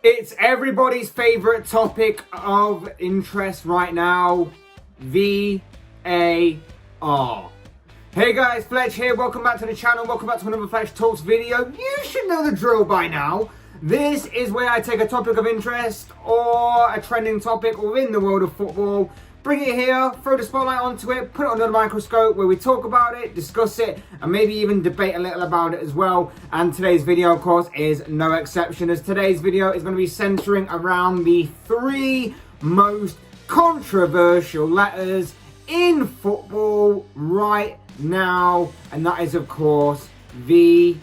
It's everybody's favorite topic of interest right now, VAR. Hey guys, Fletch here, welcome back to the channel, welcome back to another Fletch Talks video. You should know the drill by now. This is where I take a topic of interest or a trending topic within the world of football, bring it here, throw the spotlight onto it, put it under the microscope where we talk about it, discuss it, and maybe even debate a little about it as well. And today's video, of course, is no exception, as today's video is going to be centering around the three most controversial letters in football right now, and that is, of course, VAR.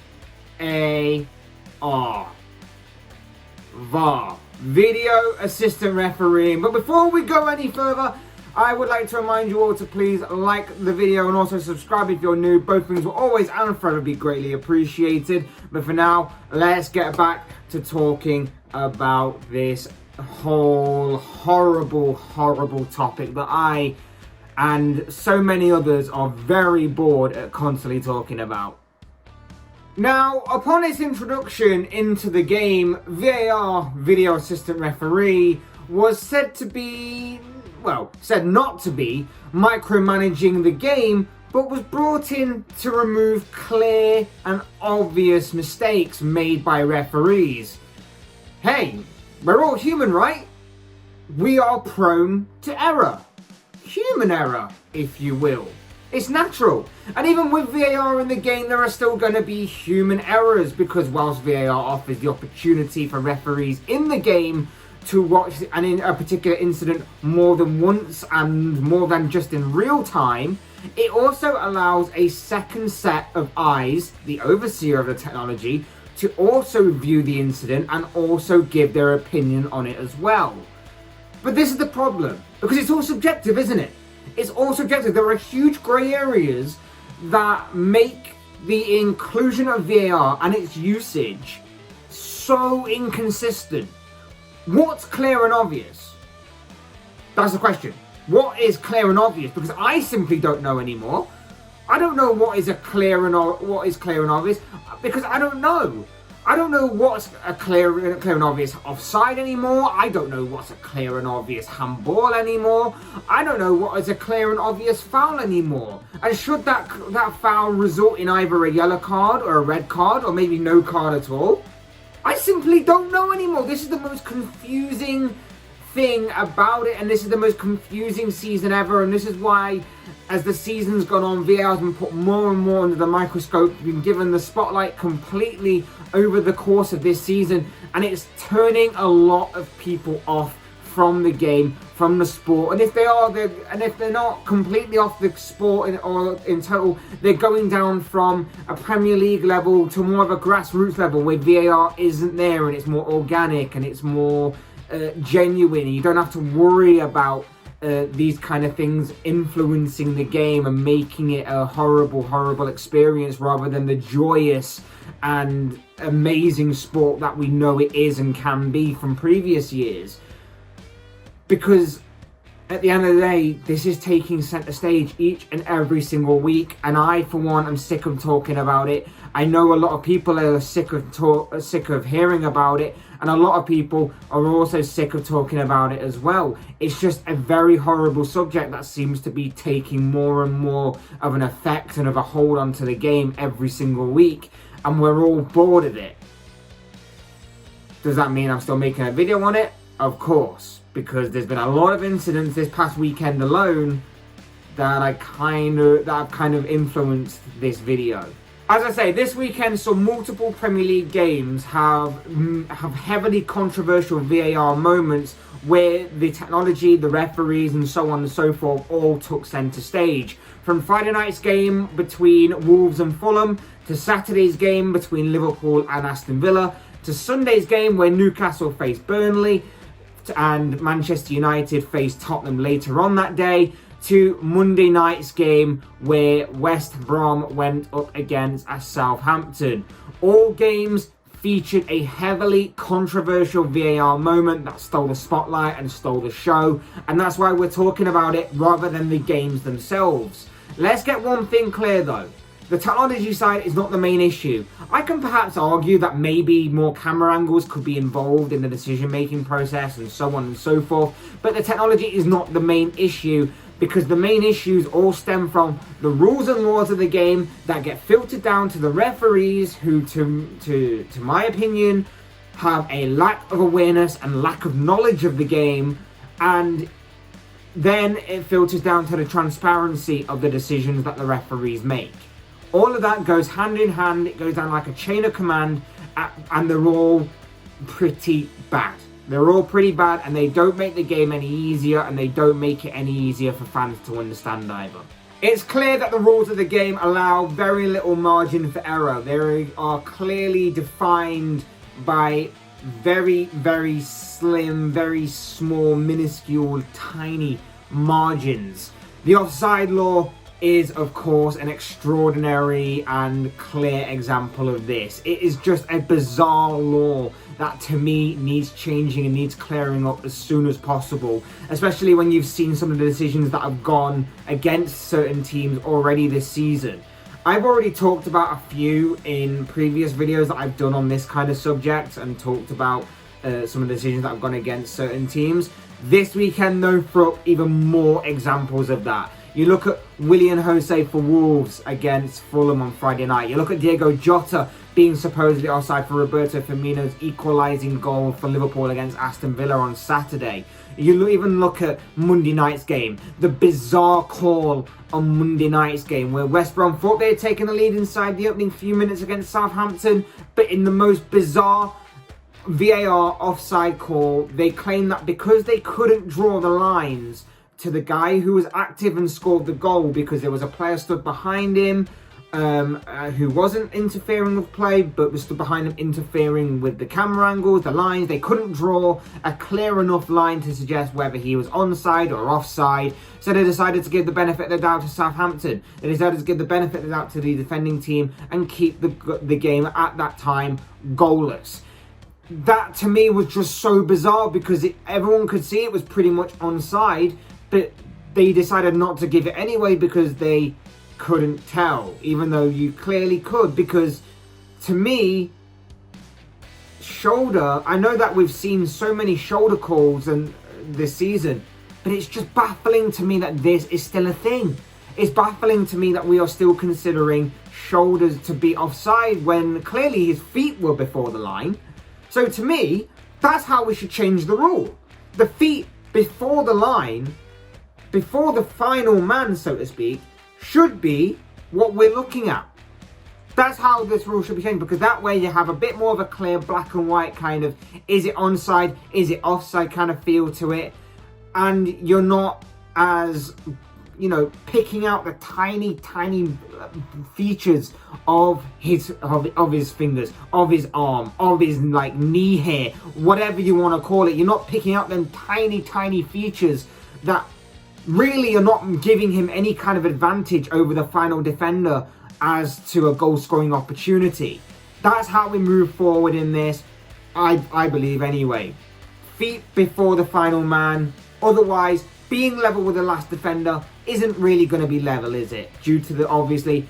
VAR. Video Assistant Refereeing. But before we go any further, I would like to remind you all to please like the video and also subscribe if you're new. Both things will always and forever be greatly appreciated. But for now, let's get back to talking about this whole horrible topic that I and so many others are very bored at constantly talking about. Now, upon its introduction into the game, VAR, Video Assistant Referee, was said not to be micromanaging the game, but was brought in to remove clear and obvious mistakes made by referees. Hey, we're all human, right? We are prone to error. Human error, if you will. It's natural. And even with VAR in the game, there are still going to be human errors, because whilst VAR offers the opportunity for referees in the game to watch and in a particular incident more than once and more than just in real time, it also allows a second set of eyes, the overseer of the technology, to also view the incident and also give their opinion on it as well. But this is the problem, because it's all subjective, isn't it? It's all subjective. There are huge grey areas that make the inclusion of VAR and its usage so inconsistent. What's clear and obvious? That's the question. What is clear and obvious? Because I simply don't know anymore. I don't know what is clear and obvious, because I don't know. I don't know what's a clear and obvious offside anymore. I don't know what's a clear and obvious handball anymore. I don't know what is a clear and obvious foul anymore. And should that foul result in either a yellow card or a red card or maybe no card at all? I simply don't know anymore. This is the most confusing thing about it, and this is the most confusing season ever, and this is why, as the season's gone on, VAR has been put more and more under the microscope, been given the spotlight completely over the course of this season, and it's turning a lot of people off from the game, from the sport. And if they're not completely off the sport in total, they're going down from a Premier League level to more of a grassroots level where VAR isn't there, and it's more organic and it's more genuine. You don't have to worry about these kind of things influencing the game and making it a horrible experience, rather than the joyous and amazing sport that we know it is and can be from previous years. Because at the end of the day, this is taking centre stage each and every single week, and I, for one, am sick of talking about it. I know a lot of people are sick of hearing about it, and a lot of people are also sick of talking about it as well. It's just a very horrible subject that seems to be taking more and more of an effect and of a hold onto the game every single week, and we're all bored of it. Does that mean I'm still making a video on it? Of course, because there's been a lot of incidents this past weekend alone that have kind of influenced this video. As I say, this weekend saw multiple Premier League games have heavily controversial VAR moments where the technology, the referees and so on and so forth all took centre stage. From Friday night's game between Wolves and Fulham, to Saturday's game between Liverpool and Aston Villa, to Sunday's game where Newcastle faced Burnley and Manchester United faced Tottenham later on that day, to Monday night's game where West Brom went up against Southampton. All games featured a heavily controversial VAR moment that stole the spotlight and stole the show, and that's why we're talking about it rather than the games themselves. Let's get one thing clear though. The technology side is not the main issue. I can perhaps argue that maybe more camera angles could be involved in the decision-making process and so on and so forth, but the technology is not the main issue, because the main issues all stem from the rules and laws of the game that get filtered down to the referees, who, to my opinion, have a lack of awareness and lack of knowledge of the game, and then it filters down to the transparency of the decisions that the referees make. All of that goes hand in hand, it goes down like a chain of command, and they're all pretty bad. They're all pretty bad, and they don't make the game any easier, and they don't make it any easier for fans to understand either. It's clear that the rules of the game allow very little margin for error. They are clearly defined by very, very slim, very small, minuscule, tiny margins. The offside law is, of course, an extraordinary and clear example of this. It is just a bizarre law that, to me, needs changing and needs clearing up as soon as possible, especially when you've seen some of the decisions that have gone against certain teams already this season. I've already talked about a few in previous videos that I've done on this kind of subject, and talked about some of the decisions that have gone against certain teams. This weekend, though, threw up even more examples of that. You look at Willian Jose for Wolves against Fulham on Friday night. You look at Diego Jota being supposedly offside for Roberto Firmino's equalising goal for Liverpool against Aston Villa on Saturday. You even look at Monday night's game. The bizarre call on Monday night's game where West Brom thought they had taken the lead inside the opening few minutes against Southampton, but in the most bizarre VAR offside call, they claimed that because they couldn't draw the lines to the guy who was active and scored the goal, because there was a player stood behind him who wasn't interfering with play, but was stood behind him interfering with the camera angles, the lines. They couldn't draw a clear enough line to suggest whether he was onside or offside, so they decided to give the benefit of the doubt to Southampton. They decided to give the benefit of the doubt to the defending team and keep the game at that time goalless. That, to me, was just so bizarre, because everyone could see it was pretty much onside, but they decided not to give it anyway because they couldn't tell, even though you clearly could. Because, to me, shoulder, I know that we've seen so many shoulder calls this season, but it's just baffling to me that this is still a thing. It's baffling to me that we are still considering shoulders to be offside when clearly his feet were before the line. So to me, that's how we should change the rule. The feet before the line, before the final man, so to speak, should be what we're looking at. That's how this rule should be changed, because that way you have a bit more of a clear black and white kind of, is it onside, is it offside kind of feel to it, and you're not as, picking out the tiny features of his fingers, of his arm, of his knee hair, whatever you want to call it. You're not picking out them tiny features that really are not giving him any kind of advantage over the final defender as to a goal scoring opportunity. That's how we move forward in this, I believe anyway. Feet before the final man. Otherwise, being level with the last defender isn't really going to be level, is it? Due to the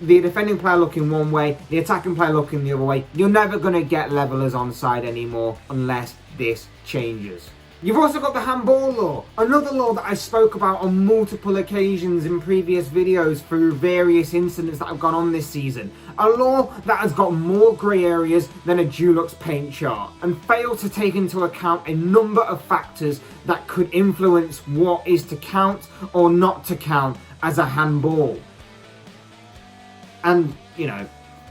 defending player looking one way, the attacking player looking the other way. You're never going to get levelers onside anymore unless this changes. You've also got the handball law, another law that I spoke about on multiple occasions in previous videos through various incidents that have gone on this season. A law that has got more grey areas than a Dulux paint chart, and failed to take into account a number of factors that could influence what is to count or not to count as a handball. And,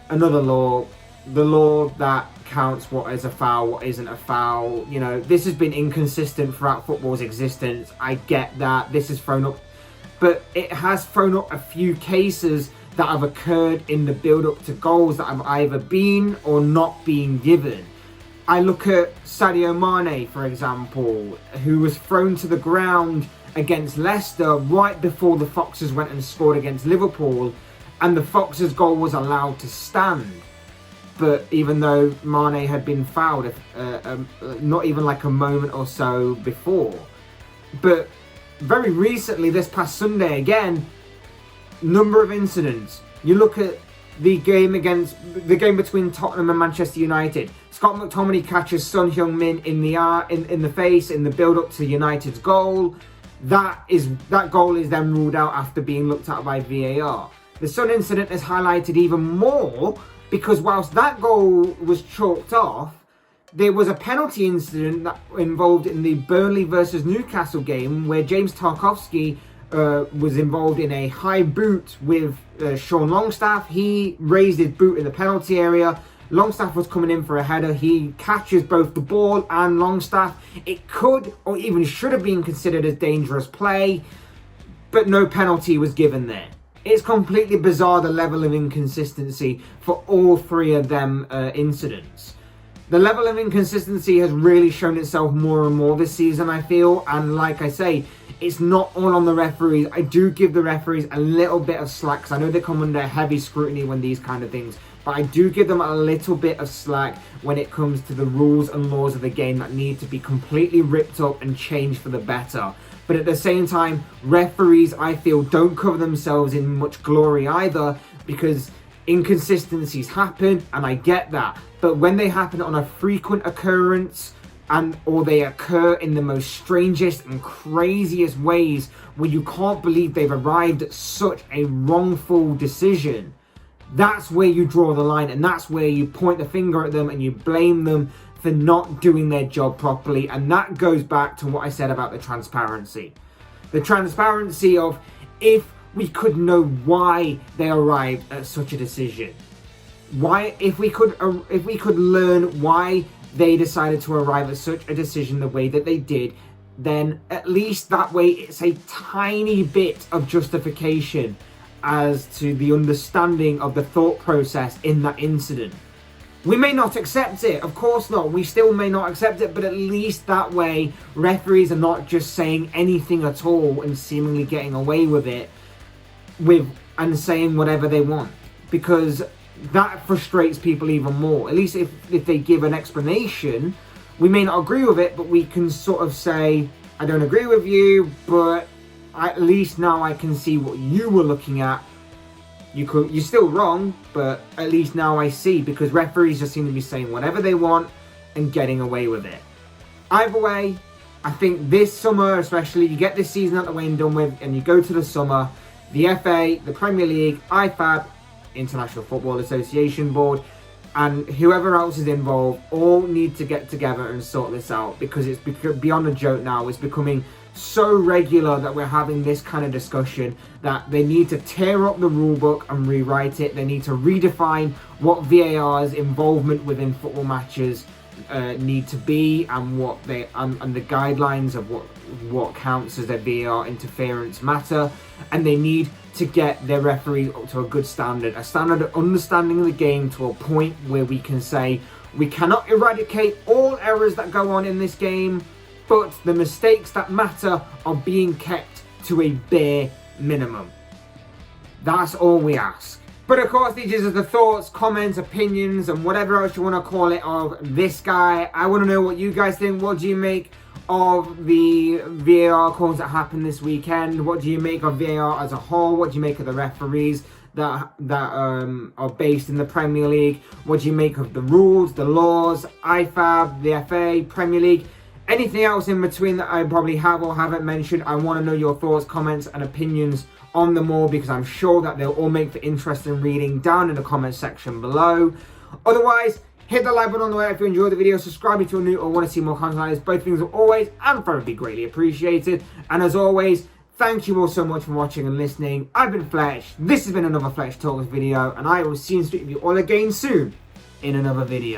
another law, the law that counts what is a foul, what isn't a foul. This has been inconsistent throughout football's existence. I get that this has thrown up, but it has thrown up a few cases that have occurred in the build-up to goals that have either been or not been given. I look at Sadio Mane, for example, who was thrown to the ground against Leicester right before the Foxes went and scored against Liverpool, and the Foxes' goal was allowed to stand. But even though Mane had been fouled, not even a moment or so before. But very recently, this past Sunday again, number of incidents. You look at the game between Tottenham and Manchester United. Scott McTominay catches Son Heung-min in the face in the build-up to United's goal. That goal is then ruled out after being looked at by VAR. The Son incident is highlighted even more because whilst that goal was chalked off, there was a penalty incident that involved in the Burnley versus Newcastle game where James Tarkowski was involved in a high boot with Sean Longstaff. He raised his boot in the penalty area. Longstaff was coming in for a header. He catches both the ball and Longstaff. It could or even should have been considered as dangerous play, but no penalty was given there. It's completely bizarre, the level of inconsistency for all three of them incidents. The level of inconsistency has really shown itself more and more this season, I feel. And like I say, it's not all on the referees. I do give the referees a little bit of slack because I know they come under heavy scrutiny when these kind of things. But I do give them a little bit of slack when it comes to the rules and laws of the game that need to be completely ripped up and changed for the better. But at the same time, referees, I feel, don't cover themselves in much glory either, because inconsistencies happen, and I get that. But when they happen on a frequent occurrence, or they occur in the most strangest and craziest ways where you can't believe they've arrived at such a wrongful decision, that's where you draw the line, and that's where you point the finger at them and you blame them for not doing their job properly. And that goes back to what I said about the transparency. The transparency of, if we could know why they arrived at such a decision, if we could learn why they decided to arrive at such a decision the way that they did, then at least that way it's a tiny bit of justification as to the understanding of the thought process in that incident. We may not accept it, of course not. We still may not accept it, but at least that way referees are not just saying anything at all and seemingly getting away with it and saying whatever they want, because that frustrates people even more. At least if they give an explanation, we may not agree with it, but we can sort of say, I don't agree with you, but at least now I can see what you were looking at. You're still wrong, but at least now I see, because referees just seem to be saying whatever they want and getting away with it. Either way, I think this summer especially, you get this season out the way and done with, and you go to the summer, the FA, the Premier League, IFAB, International Football Association Board, and whoever else is involved all need to get together and sort this out, because it's beyond a joke now. It's becoming so regular that we're having this kind of discussion that they need to tear up the rule book and rewrite it. They need to redefine what VAR's involvement within football matches need to be, and what and the guidelines of what counts as their VAR interference matter. And they need to get their referees up to a good standard, a standard of understanding the game to a point where we can say we cannot eradicate all errors that go on in this game, but the mistakes that matter are being kept to a bare minimum. That's all we ask. But of course, these are the thoughts, comments, opinions, and whatever else you want to call it of this guy. I want to know what you guys think. What do you make of the VAR calls that happened this weekend? What do you make of VAR as a whole? What do you make of the referees that are based in the Premier League? What do you make of the rules, the laws, IFAB, the FA, Premier League? Anything else in between that I probably have or haven't mentioned, I want to know your thoughts, comments, and opinions on them all, because I'm sure that they'll all make for interesting reading down in the comment section below. Otherwise, hit the like button on the way if you enjoyed the video, subscribe if you're new or want to see more content like this. Both things are always and forever greatly appreciated. And as always, thank you all so much for watching and listening. I've been Fletch, this has been another Fletch Talks video, and I will see and speak with you all again soon in another video.